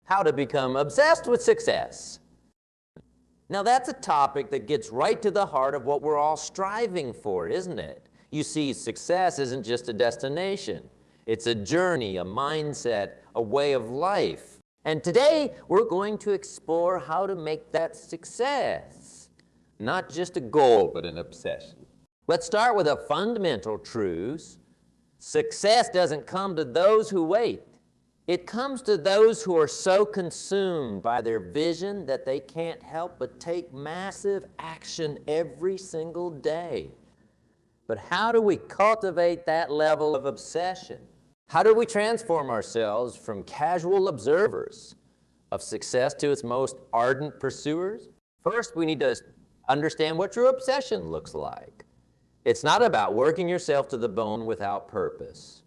How to become obsessed with success. Now that's a topic that gets right to the heart of what we're all striving for, isn't it? You see, success isn't just a destination. It's a journey, a mindset, a way of life. And today we're going to explore how to make that success. Not just a goal, but an obsession. Let's start with a fundamental truth. Success doesn't come to those who wait. It comes to those who are so consumed by their vision that they can't help but take massive action every single day. But how do we cultivate that level of obsession? How do we transform ourselves from casual observers of success to its most ardent pursuers? First, we need to understand what your obsession looks like. It's not about working yourself to the bone without purpose.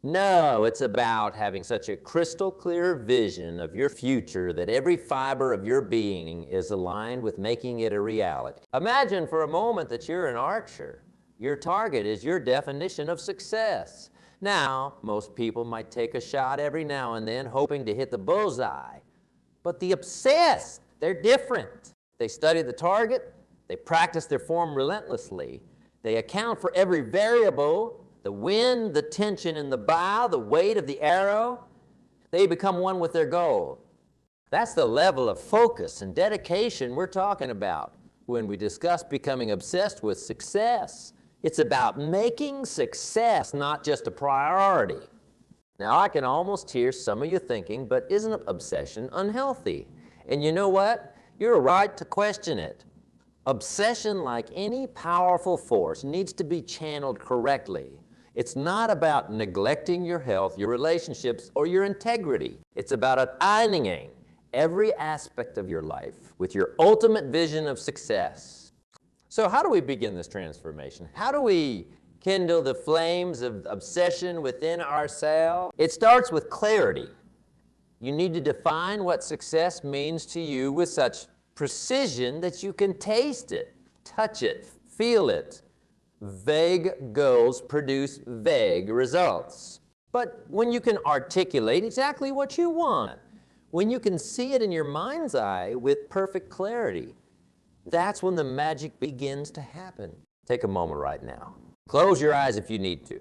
No, it's about having such a crystal clear vision of your future that every fiber of your being is aligned with making it a reality. Imagine for a moment that you're an archer. Your target is your definition of success. Now, most people might take a shot every now and then hoping to hit the bullseye. But the obsessed, they're different. They study the target, they practice their form relentlessly, they account for every variable, the wind, the tension in the bow, the weight of the arrow. They become one with their goal. That's the level of focus and dedication we're talking about when we discuss becoming obsessed with success. It's about making success not just a priority. Now, I can almost hear some of you thinking, but isn't obsession unhealthy? And you know what? You're right to question it. Obsession, like any powerful force, needs to be channeled correctly. It's not about neglecting your health, your relationships, or your integrity. It's about aligning every aspect of your life with your ultimate vision of success. So how do we begin this transformation? How do we kindle the flames of obsession within ourselves? It starts with clarity. You need to define what success means to you with such precision that you can taste it, touch it, feel it. Vague goals produce vague results. But when you can articulate exactly what you want, when you can see it in your mind's eye with perfect clarity, that's when the magic begins to happen. Take a moment right now. Close your eyes if you need to.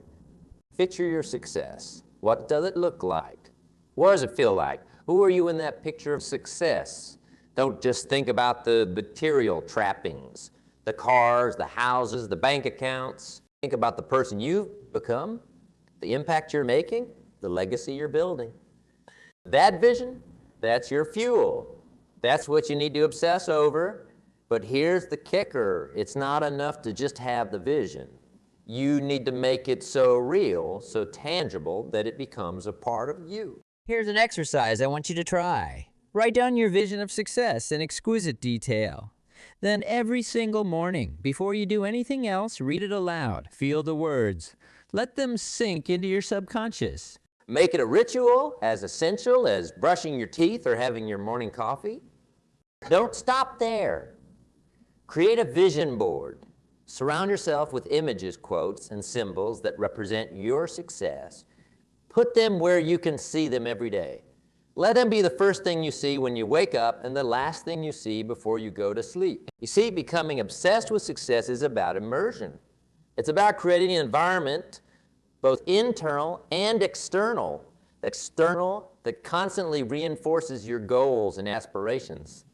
Picture your success. What does it look like? What does it feel like? Who are you in that picture of success? Don't just think about the material trappings, the cars, the houses, the bank accounts. Think about the person you've become, the impact you're making, the legacy you're building. That vision, that's your fuel. That's what you need to obsess over. But here's the kicker. It's not enough to just have the vision. You need to make it so real, so tangible, that it becomes a part of you. Here's an exercise I want you to try. Write down your vision of success in exquisite detail. Then every single morning, before you do anything else, read it aloud. Feel the words. Let them sink into your subconscious. Make it a ritual as essential as brushing your teeth or having your morning coffee. Don't stop there. Create a vision board. Surround yourself with images, quotes, and symbols that represent your success. Put them where you can see them every day. Let them be the first thing you see when you wake up and the last thing you see before you go to sleep. You see, becoming obsessed with success is about immersion. It's about creating an environment, both internal and external that constantly reinforces your goals and aspirations.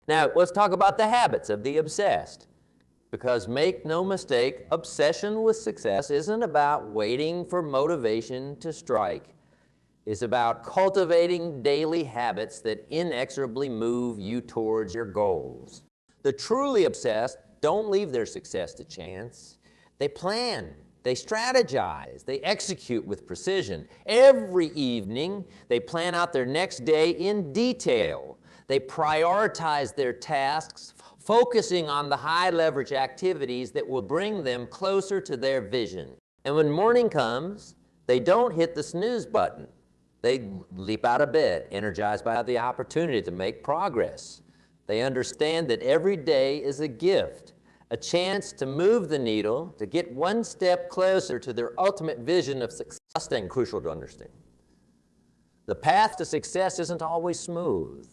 Now, let's talk about the habits of the obsessed. Because make no mistake, obsession with success isn't about waiting for motivation to strike. It's about cultivating daily habits that inexorably move you towards your goals. The truly obsessed don't leave their success to chance. They plan, they strategize, they execute with precision. Every evening, they plan out their next day in detail. They prioritize their tasks, focusing on the high-leverage activities that will bring them closer to their vision. And when morning comes, they don't hit the snooze button. They leap out of bed, energized by the opportunity to make progress. They understand that every day is a gift, a chance to move the needle, to get one step closer to their ultimate vision of success. That's crucial to understand. The path to success isn't always smooth.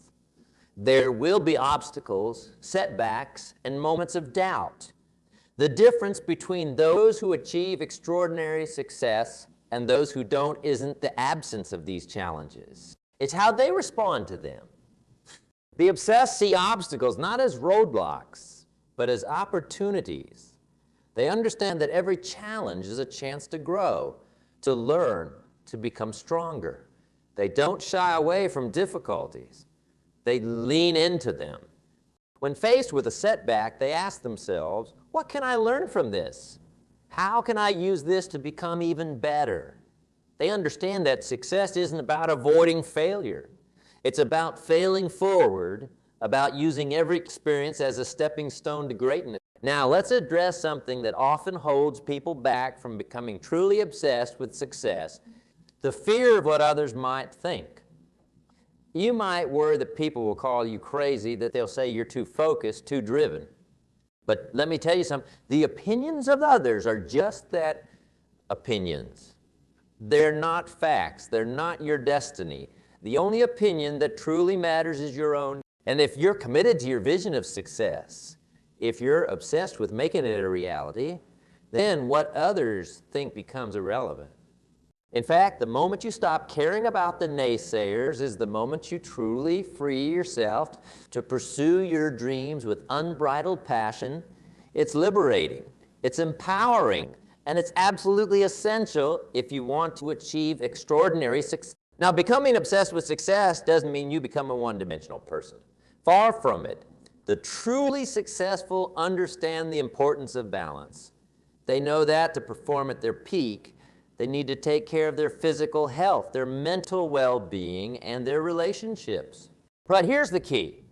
There will be obstacles, setbacks, and moments of doubt. The difference between those who achieve extraordinary success and those who don't isn't the absence of these challenges. It's how they respond to them. The obsessed see obstacles not as roadblocks, but as opportunities. They understand that every challenge is a chance to grow, to learn, to become stronger. They don't shy away from difficulties. They lean into them. When faced with a setback, they ask themselves, what can I learn from this? How can I use this to become even better? They understand that success isn't about avoiding failure. It's about failing forward, about using every experience as a stepping stone to greatness. Now, let's address something that often holds people back from becoming truly obsessed with success: the fear of what others might think. You might worry that people will call you crazy, that they'll say you're too focused, too driven. But let me tell you something, the opinions of others are just that, opinions. They're not facts, they're not your destiny. The only opinion that truly matters is your own. And if you're committed to your vision of success, if you're obsessed with making it a reality, then what others think becomes irrelevant. In fact, the moment you stop caring about the naysayers is the moment you truly free yourself to pursue your dreams with unbridled passion. It's liberating, it's empowering, and it's absolutely essential if you want to achieve extraordinary success. Now, becoming obsessed with success doesn't mean you become a one-dimensional person. Far from it. The truly successful understand the importance of balance. They know that to perform at their peak, they need to take care of their physical health, their mental well-being, and their relationships. But here's the key.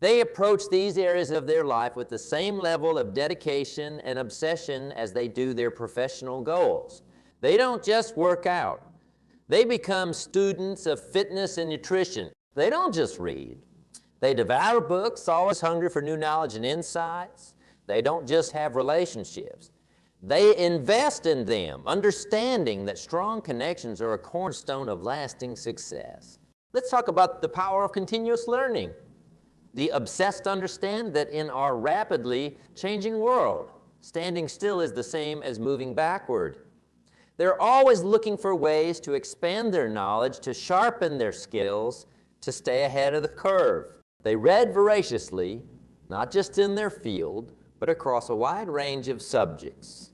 They approach these areas of their life with the same level of dedication and obsession as they do their professional goals. They don't just work out. They become students of fitness and nutrition. They don't just read. They devour books, always hungry for new knowledge and insights. They don't just have relationships. They invest in them, understanding that strong connections are a cornerstone of lasting success. Let's talk about the power of continuous learning. The obsessed understand that in our rapidly changing world, standing still is the same as moving backward. They're always looking for ways to expand their knowledge, to sharpen their skills, to stay ahead of the curve. They read voraciously, not just in their field, but across a wide range of subjects.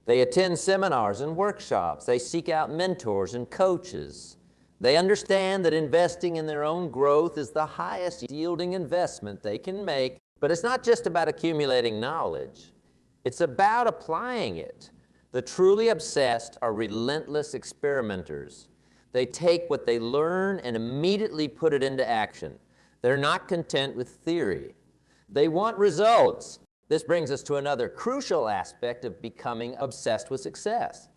They attend seminars and workshops. They seek out mentors and coaches. They understand that investing in their own growth is the highest yielding investment they can make, but it's not just about accumulating knowledge. It's about applying it. The truly obsessed are relentless experimenters. They take what they learn and immediately put it into action. They're not content with theory. They want results. This brings us to another crucial aspect of becoming obsessed with success.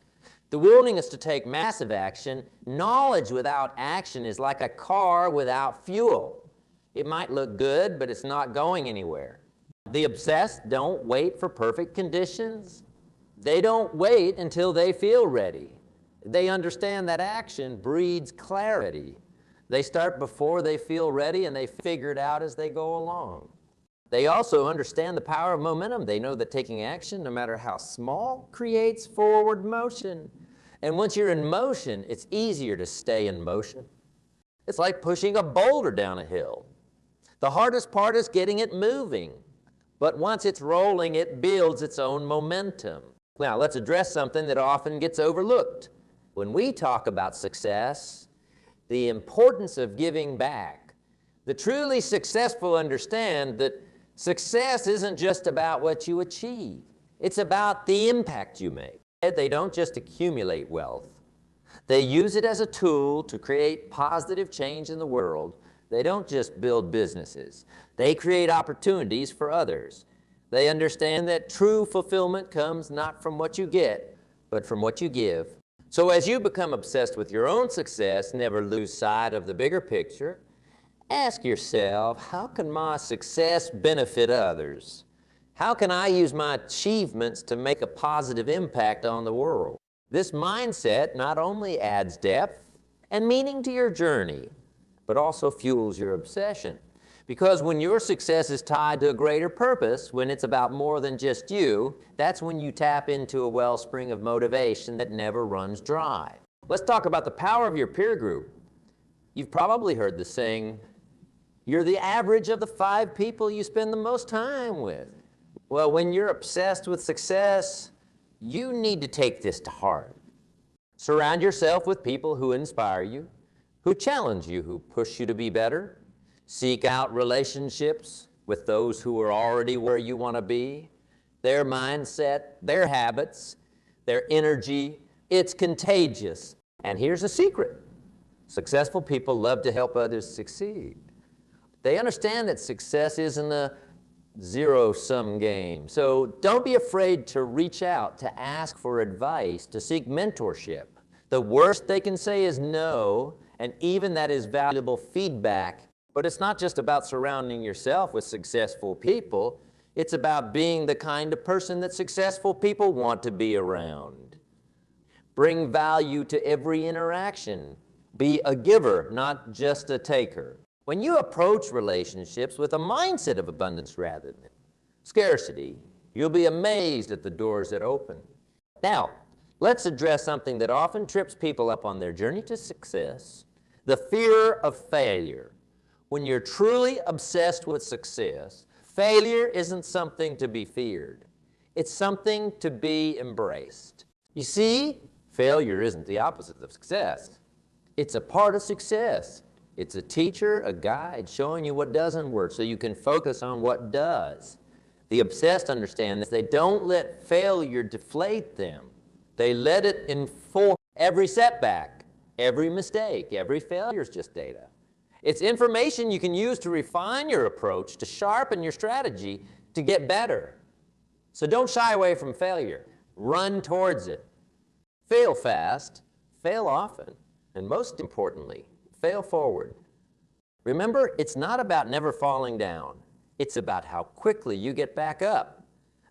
The willingness to take massive action. Knowledge without action is like a car without fuel. It might look good, but it's not going anywhere. The obsessed don't wait for perfect conditions. They don't wait until they feel ready. They understand that action breeds clarity. They start before they feel ready, and they figure it out as they go along. They also understand the power of momentum. They know that taking action, no matter how small, creates forward motion. And once you're in motion, it's easier to stay in motion. It's like pushing a boulder down a hill. The hardest part is getting it moving. But once it's rolling, it builds its own momentum. Now, let's address something that often gets overlooked. When we talk about success, the importance of giving back. The truly successful understand that success isn't just about what you achieve. It's about the impact you make. They don't just accumulate wealth. They use it as a tool to create positive change in the world. They don't just build businesses. They create opportunities for others. They understand that true fulfillment comes not from what you get, but from what you give. So as you become obsessed with your own success, never lose sight of the bigger picture. Ask yourself, how can my success benefit others? How can I use my achievements to make a positive impact on the world? This mindset not only adds depth, and meaning to your journey, but also fuels your obsession. Because when your success is tied to a greater purpose, when it's about more than just you, that's when you tap into a wellspring of motivation that never runs dry. Let's talk about the power of your peer group. You've probably heard the saying, you're the average of the 5 people you spend the most time with. Well, when you're obsessed with success, you need to take this to heart. Surround yourself with people who inspire you, who challenge you, who push you to be better. Seek out relationships with those who are already where you want to be. Their mindset, their habits, their energy, it's contagious. And here's a secret. Successful people love to help others succeed. They understand that success isn't a zero-sum game. So don't be afraid to reach out, to ask for advice, to seek mentorship. The worst they can say is no, and even that is valuable feedback. But it's not just about surrounding yourself with successful people. It's about being the kind of person that successful people want to be around. Bring value to every interaction. Be a giver, not just a taker. When you approach relationships with a mindset of abundance rather than scarcity, you'll be amazed at the doors that open. Now, let's address something that often trips people up on their journey to success, the fear of failure. When you're truly obsessed with success, failure isn't something to be feared. It's something to be embraced. You see, failure isn't the opposite of success. It's a part of success. It's a teacher, a guide, showing you what doesn't work so you can focus on what does. The obsessed understand this. They don't let failure deflate them. They let it inform every setback, every mistake, every failure is just data. It's information you can use to refine your approach, to sharpen your strategy, to get better. So don't shy away from failure. Run towards it. Fail fast, fail often, and most importantly, fail forward. Remember, it's not about never falling down. It's about how quickly you get back up.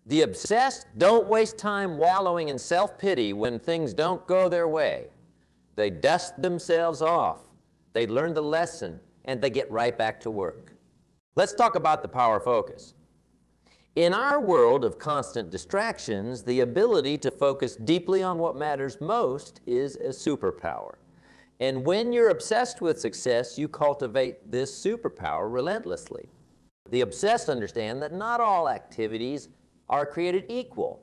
The obsessed don't waste time wallowing in self-pity when things don't go their way. They dust themselves off. They learn the lesson, and they get right back to work. Let's talk about the power of focus. In our world of constant distractions, the ability to focus deeply on what matters most is a superpower. And when you're obsessed with success, you cultivate this superpower relentlessly. The obsessed understand that not all activities are created equal.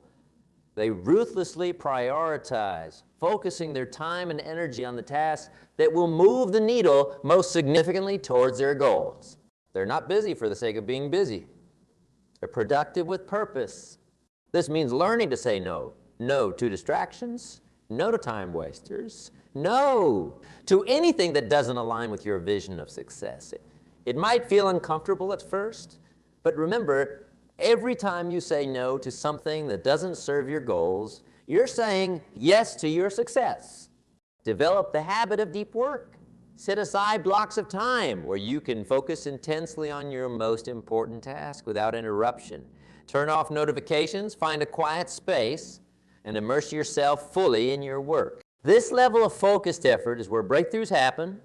They ruthlessly prioritize, focusing their time and energy on the tasks that will move the needle most significantly towards their goals. They're not busy for the sake of being busy. They're productive with purpose. This means learning to say no. No to distractions, no to time wasters, no to anything that doesn't align with your vision of success. It might feel uncomfortable at first, but remember, every time you say no to something that doesn't serve your goals, you're saying yes to your success. Develop the habit of deep work. Set aside blocks of time where you can focus intensely on your most important task without interruption. Turn off notifications, find a quiet space, and immerse yourself fully in your work. This level of focused effort is where breakthroughs happen.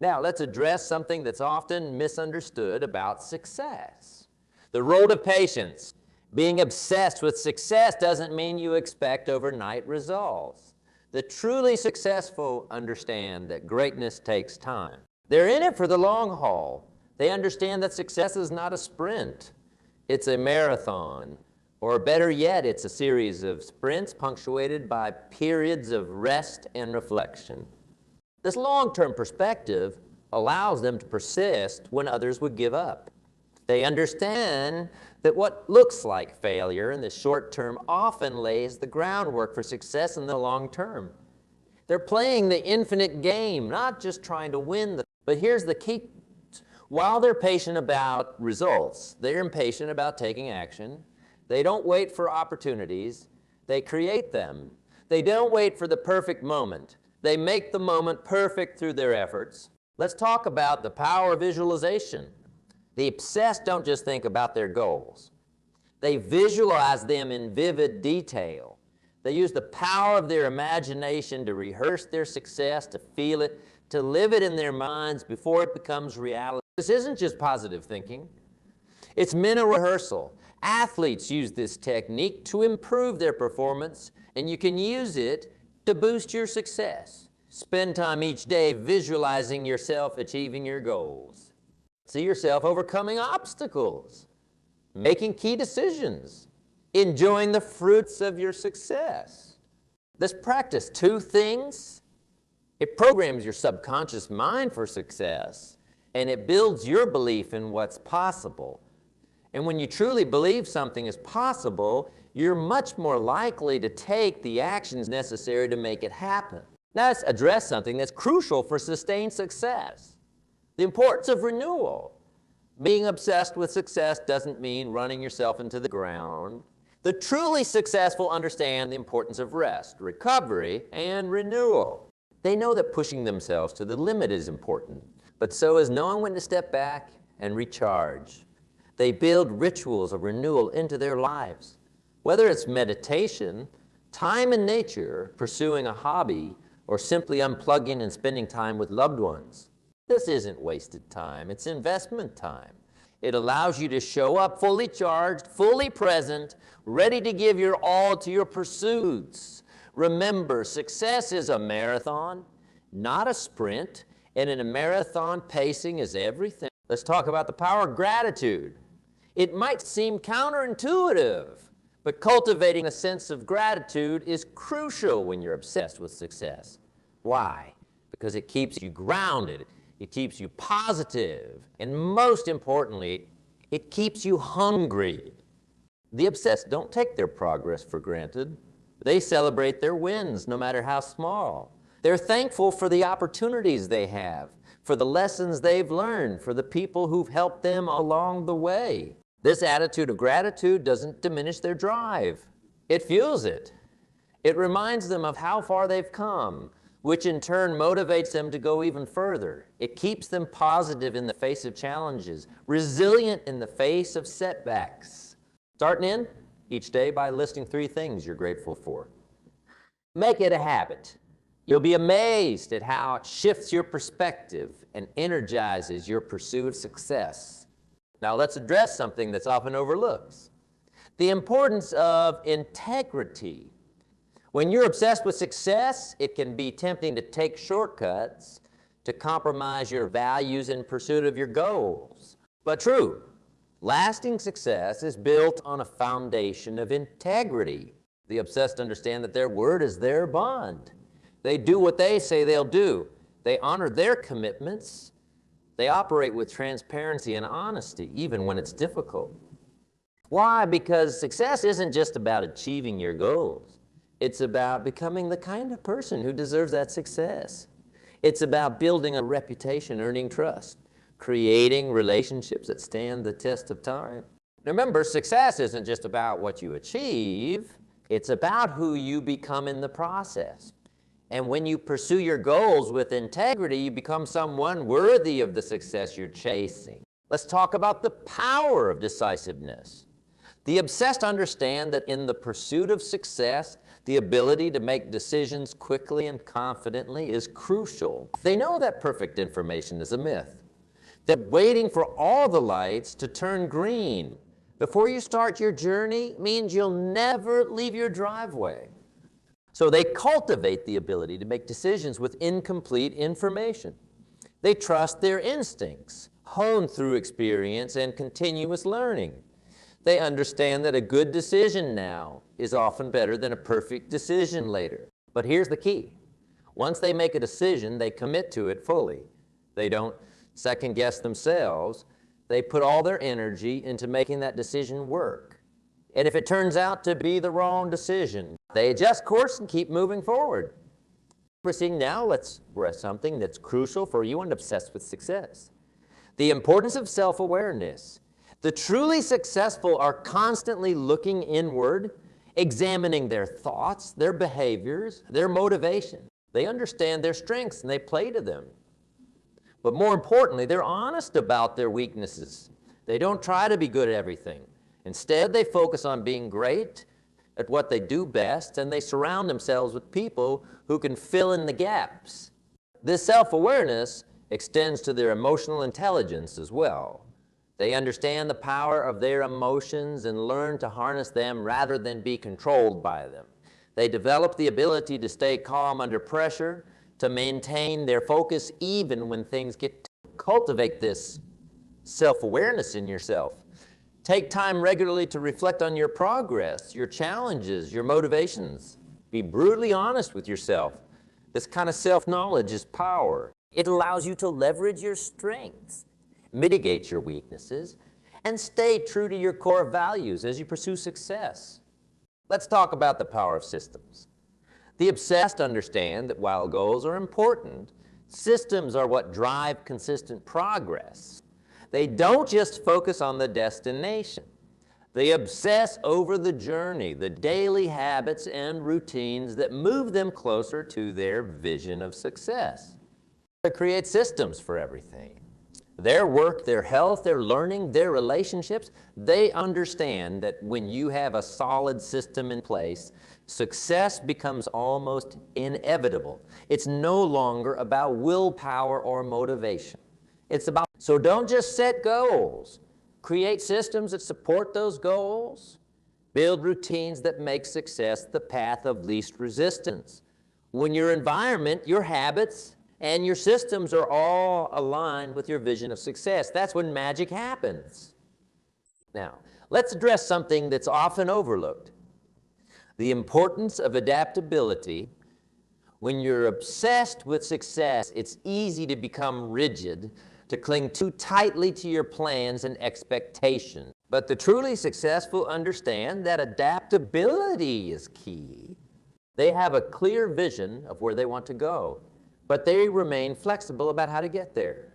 Now, let's address something that's often misunderstood about success. The role of patience. Being obsessed with success doesn't mean you expect overnight results. The truly successful understand that greatness takes time. They're in it for the long haul. They understand that success is not a sprint. It's a marathon. Or better yet, it's a series of sprints punctuated by periods of rest and reflection. This long-term perspective allows them to persist when others would give up. They understand that what looks like failure in the short term often lays the groundwork for success in the long term. They're playing the infinite game, not just trying to win. But here's the key. While they're patient about results, they're impatient about taking action. They don't wait for opportunities. They create them. They don't wait for the perfect moment. They make the moment perfect through their efforts. Let's talk about the power of visualization. The obsessed don't just think about their goals. They visualize them in vivid detail. They use the power of their imagination to rehearse their success, to feel it, to live it in their minds before it becomes reality. This isn't just positive thinking. It's mental rehearsal. Athletes use this technique to improve their performance, and you can use it to boost your success. Spend time each day visualizing yourself achieving your goals. See yourself overcoming obstacles, making key decisions, enjoying the fruits of your success. This practice, two things, it programs your subconscious mind for success, and it builds your belief in what's possible. And when you truly believe something is possible, you're much more likely to take the actions necessary to make it happen. Now let's address something that's crucial for sustained success: the importance of renewal. Being obsessed with success doesn't mean running yourself into the ground. The truly successful understand the importance of rest, recovery, and renewal. They know that pushing themselves to the limit is important, but so is knowing when to step back and recharge. They build rituals of renewal into their lives. Whether it's meditation, time in nature, pursuing a hobby, or simply unplugging and spending time with loved ones. This isn't wasted time, it's investment time. It allows you to show up fully charged, fully present, ready to give your all to your pursuits. Remember, success is a marathon, not a sprint, and in a marathon, pacing is everything. Let's talk about the power of gratitude. It might seem counterintuitive, but cultivating a sense of gratitude is crucial when you're obsessed with success. Why? Because it keeps you grounded, it keeps you positive, and most importantly, it keeps you hungry. The obsessed don't take their progress for granted. They celebrate their wins, no matter how small. They're thankful for the opportunities they have, for the lessons they've learned, for the people who've helped them along the way. This attitude of gratitude doesn't diminish their drive. It fuels it. It reminds them of how far they've come, which in turn motivates them to go even further. It keeps them positive in the face of challenges, resilient in the face of setbacks. Starting in each day by listing 3 things you're grateful for. Make it a habit. You'll be amazed at how it shifts your perspective and energizes your pursuit of success. Now let's address something that's often overlooked: the importance of integrity. When you're obsessed with success, it can be tempting to take shortcuts, to compromise your values in pursuit of your goals. But true, lasting success is built on a foundation of integrity. The obsessed understand that their word is their bond. They do what they say they'll do. They honor their commitments. They operate with transparency and honesty, even when it's difficult. Why? Because success isn't just about achieving your goals. It's about becoming the kind of person who deserves that success. It's about building a reputation, earning trust, creating relationships that stand the test of time. Remember, success isn't just about what you achieve. It's about who you become in the process. And when you pursue your goals with integrity, you become someone worthy of the success you're chasing. Let's talk about the power of decisiveness. The obsessed understand that in the pursuit of success, the ability to make decisions quickly and confidently is crucial. They know that perfect information is a myth, that waiting for all the lights to turn green before you start your journey means you'll never leave your driveway. So they cultivate the ability to make decisions with incomplete information. They trust their instincts, honed through experience and continuous learning. They understand that a good decision now is often better than a perfect decision later. But here's the key. Once they make a decision, they commit to it fully. They don't second guess themselves. They put all their energy into making that decision work. And if it turns out to be the wrong decision, they adjust course and keep moving forward. Proceeding now, let's address something that's crucial for you and obsessed with success: the importance of self-awareness. The truly successful are constantly looking inward, examining their thoughts, their behaviors, their motivation. They understand their strengths and they play to them. But more importantly, they're honest about their weaknesses. They don't try to be good at everything. Instead, they focus on being great, at what they do best, and they surround themselves with people who can fill in the gaps. This self-awareness extends to their emotional intelligence as well. They understand the power of their emotions and learn to harness them rather than be controlled by them. They develop the ability to stay calm under pressure, to maintain their focus even when things get tough. Cultivate this self-awareness in yourself. Take time regularly to reflect on your progress, your challenges, your motivations. Be brutally honest with yourself. This kind of self-knowledge is power. It allows you to leverage your strengths, mitigate your weaknesses, and stay true to your core values as you pursue success. Let's talk about the power of systems. The obsessed understand that while goals are important, systems are what drive consistent progress. They don't just focus on the destination. They obsess over the journey, the daily habits and routines that move them closer to their vision of success. They create systems for everything. Their work, their health, their learning, their relationships, they understand that when you have a solid system in place, success becomes almost inevitable. It's no longer about willpower or motivation. So don't just set goals. Create systems that support those goals. Build routines that make success the path of least resistance. When your environment, your habits, and your systems are all aligned with your vision of success, that's when magic happens. Now, let's address something that's often overlooked. The importance of adaptability. When you're obsessed with success, it's easy to become rigid, to cling too tightly to your plans and expectations. But the truly successful understand that adaptability is key. They have a clear vision of where they want to go, but they remain flexible about how to get there.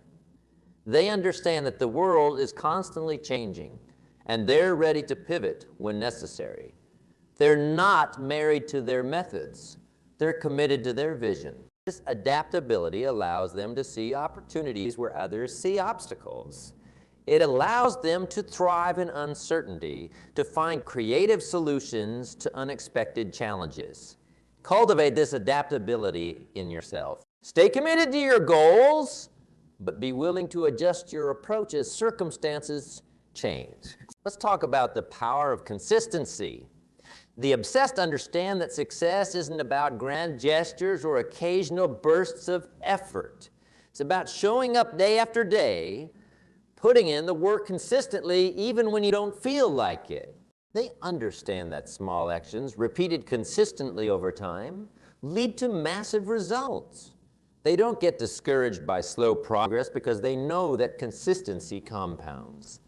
They understand that the world is constantly changing, and they're ready to pivot when necessary. They're not married to their methods. They're committed to their vision. This adaptability allows them to see opportunities where others see obstacles. It allows them to thrive in uncertainty, to find creative solutions to unexpected challenges. Cultivate this adaptability in yourself. Stay committed to your goals, but be willing to adjust your approach as circumstances change. Let's talk about the power of consistency. The obsessed understand that success isn't about grand gestures or occasional bursts of effort. It's about showing up day after day, putting in the work consistently even when you don't feel like it. They understand that small actions, repeated consistently over time, lead to massive results. They don't get discouraged by slow progress because they know that consistency compounds.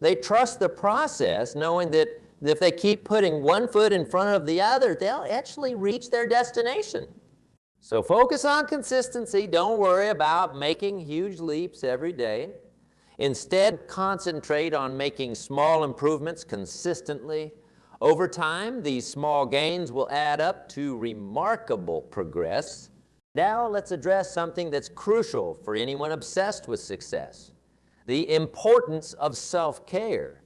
They trust the process, knowing that if they keep putting one foot in front of the other, they'll actually reach their destination. So focus on consistency. Don't worry about making huge leaps every day. Instead, concentrate on making small improvements consistently. Over time, these small gains will add up to remarkable progress. Now let's address something that's crucial for anyone obsessed with success: the importance of self-care.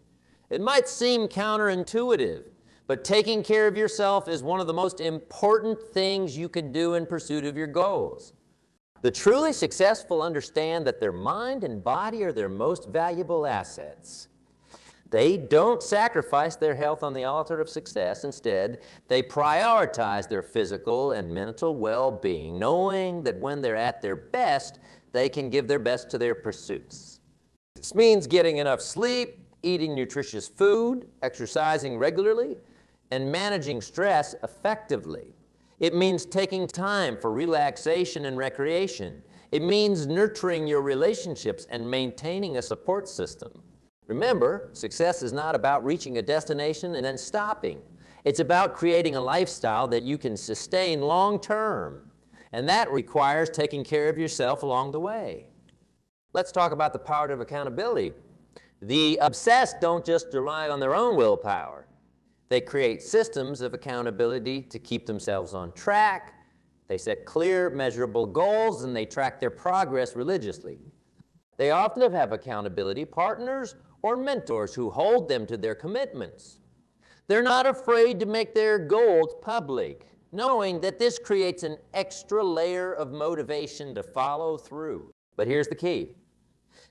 It might seem counterintuitive, but taking care of yourself is one of the most important things you can do in pursuit of your goals. The truly successful understand that their mind and body are their most valuable assets. They don't sacrifice their health on the altar of success. Instead, they prioritize their physical and mental well-being, knowing that when they're at their best, they can give their best to their pursuits. This means getting enough sleep, eating nutritious food, exercising regularly, and managing stress effectively. It means taking time for relaxation and recreation. It means nurturing your relationships and maintaining a support system. Remember, success is not about reaching a destination and then stopping. It's about creating a lifestyle that you can sustain long-term, and that requires taking care of yourself along the way. Let's talk about the power of accountability. The obsessed don't just rely on their own willpower. They create systems of accountability to keep themselves on track. They set clear, measurable goals, and they track their progress religiously. They often have accountability partners or mentors who hold them to their commitments. They're not afraid to make their goals public, knowing that this creates an extra layer of motivation to follow through. But here's the key.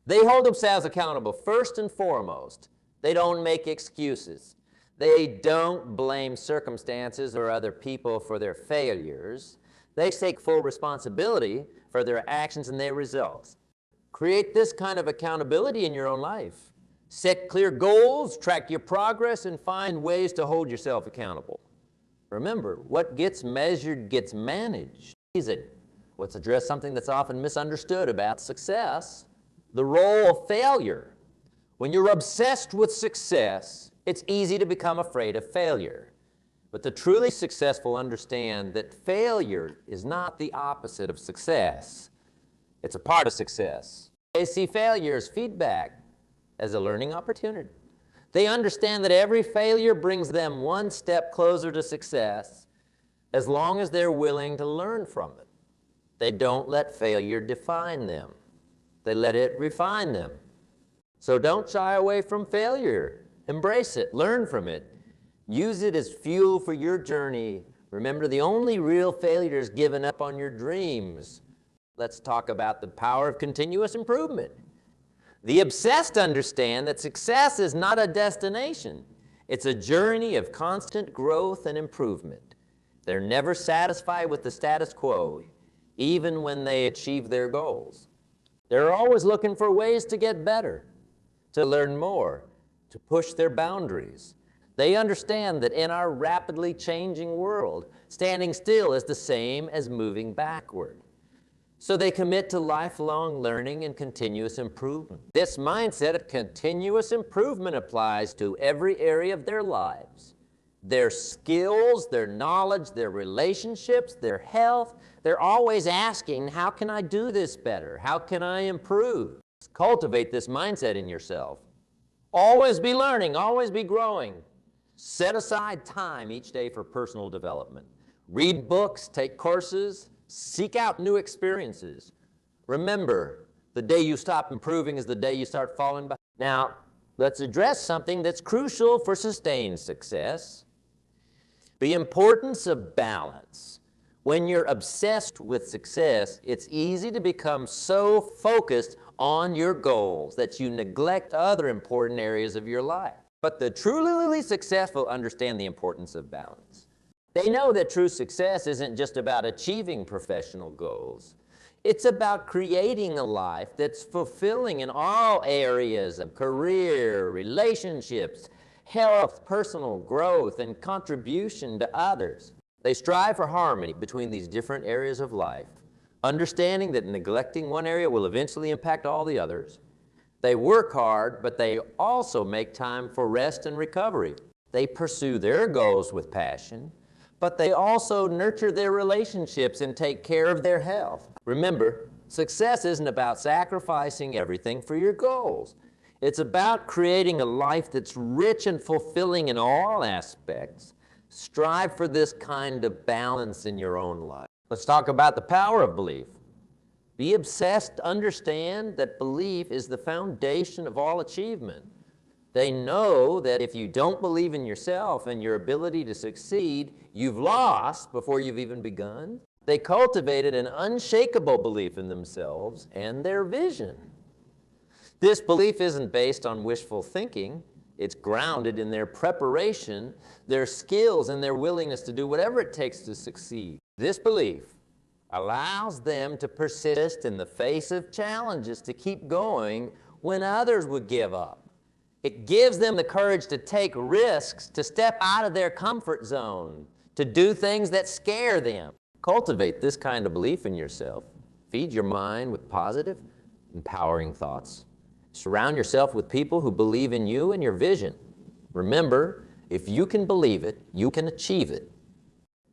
They hold themselves accountable first and foremost. They don't make excuses. They don't blame circumstances or other people for their failures. They take full responsibility for their actions and their results. Create this kind of accountability in your own life. Set clear goals, track your progress, and find ways to hold yourself accountable. Remember, what gets measured gets managed. Let's address something that's often misunderstood about success, the role of failure. When you're obsessed with success, it's easy to become afraid of failure. But the truly successful understand that failure is not the opposite of success. It's a part of success. They see failure as feedback, as a learning opportunity. They understand that every failure brings them one step closer to success as long as they're willing to learn from it. They don't let failure define them. They let it refine them. So don't shy away from failure. Embrace it. Learn from it. Use it as fuel for your journey. Remember, the only real failure is giving up on your dreams. Let's talk about the power of continuous improvement. The obsessed understand that success is not a destination. It's a journey of constant growth and improvement. They're never satisfied with the status quo, even when they achieve their goals. They're always looking for ways to get better, to learn more, to push their boundaries. They understand that in our rapidly changing world, standing still is the same as moving backward. So they commit to lifelong learning and continuous improvement. This mindset of continuous improvement applies to every area of their lives. Their skills, their knowledge, their relationships, their health. They're always asking, how can I do this better? How can I improve? Cultivate this mindset in yourself. Always be learning, always be growing. Set aside time each day for personal development. Read books, take courses, seek out new experiences. Remember, the day you stop improving is the day you start falling behind. Now, let's address something that's crucial for sustained success: the importance of balance. When you're obsessed with success, it's easy to become so focused on your goals that you neglect other important areas of your life. But the truly successful understand the importance of balance. They know that true success isn't just about achieving professional goals. It's about creating a life that's fulfilling in all areas of career, relationships, health, personal growth, and contribution to others. They strive for harmony between these different areas of life, understanding that neglecting one area will eventually impact all the others. They work hard, but they also make time for rest and recovery. They pursue their goals with passion, but they also nurture their relationships and take care of their health. Remember, success isn't about sacrificing everything for your goals. It's about creating a life that's rich and fulfilling in all aspects. Strive for this kind of balance in your own life. Let's talk about the power of belief. Be obsessed, understand that belief is the foundation of all achievement. They know that if you don't believe in yourself and your ability to succeed, you've lost before you've even begun. They cultivated an unshakable belief in themselves and their vision. This belief isn't based on wishful thinking. It's grounded in their preparation, their skills, and their willingness to do whatever it takes to succeed. This belief allows them to persist in the face of challenges, to keep going when others would give up. It gives them the courage to take risks, to step out of their comfort zone, to do things that scare them. Cultivate this kind of belief in yourself. Feed your mind with positive, empowering thoughts. Surround yourself with people who believe in you and your vision. Remember, if you can believe it, you can achieve it.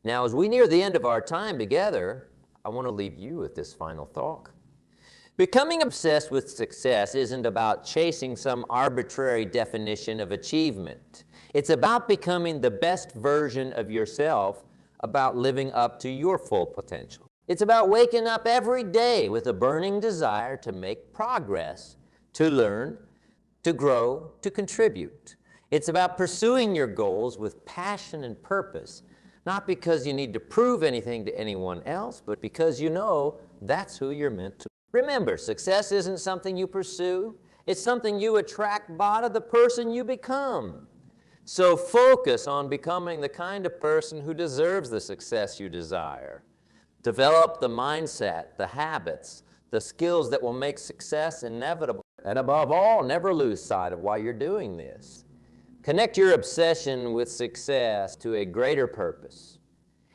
Now, as we near the end of our time together, I want to leave you with this final thought. Becoming obsessed with success isn't about chasing some arbitrary definition of achievement. It's about becoming the best version of yourself, about living up to your full potential. It's about waking up every day with a burning desire to make progress, to learn, to grow, to contribute. It's about pursuing your goals with passion and purpose, not because you need to prove anything to anyone else, but because you know that's who you're meant to. Remember, success isn't something you pursue. It's something you attract by the person you become. So focus on becoming the kind of person who deserves the success you desire. Develop the mindset, the habits, the skills that will make success inevitable. And above all, never lose sight of why you're doing this. Connect your obsession with success to a greater purpose.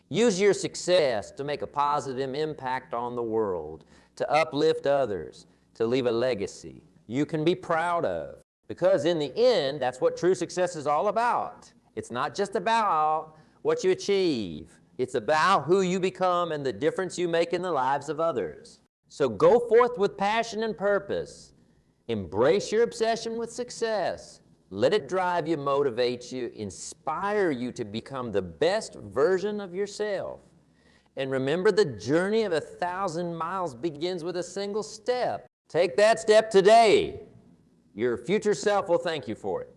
Use your success to make a positive impact on the world, to uplift others, to leave a legacy you can be proud of. Because in the end, that's what true success is all about. It's not just about what you achieve. It's about who you become and the difference you make in the lives of others. So go forth with passion and purpose. Embrace your obsession with success. Let it drive you, motivate you, inspire you to become the best version of yourself. And remember, the journey of 1,000 miles begins with a single step. Take that step today. Your future self will thank you for it.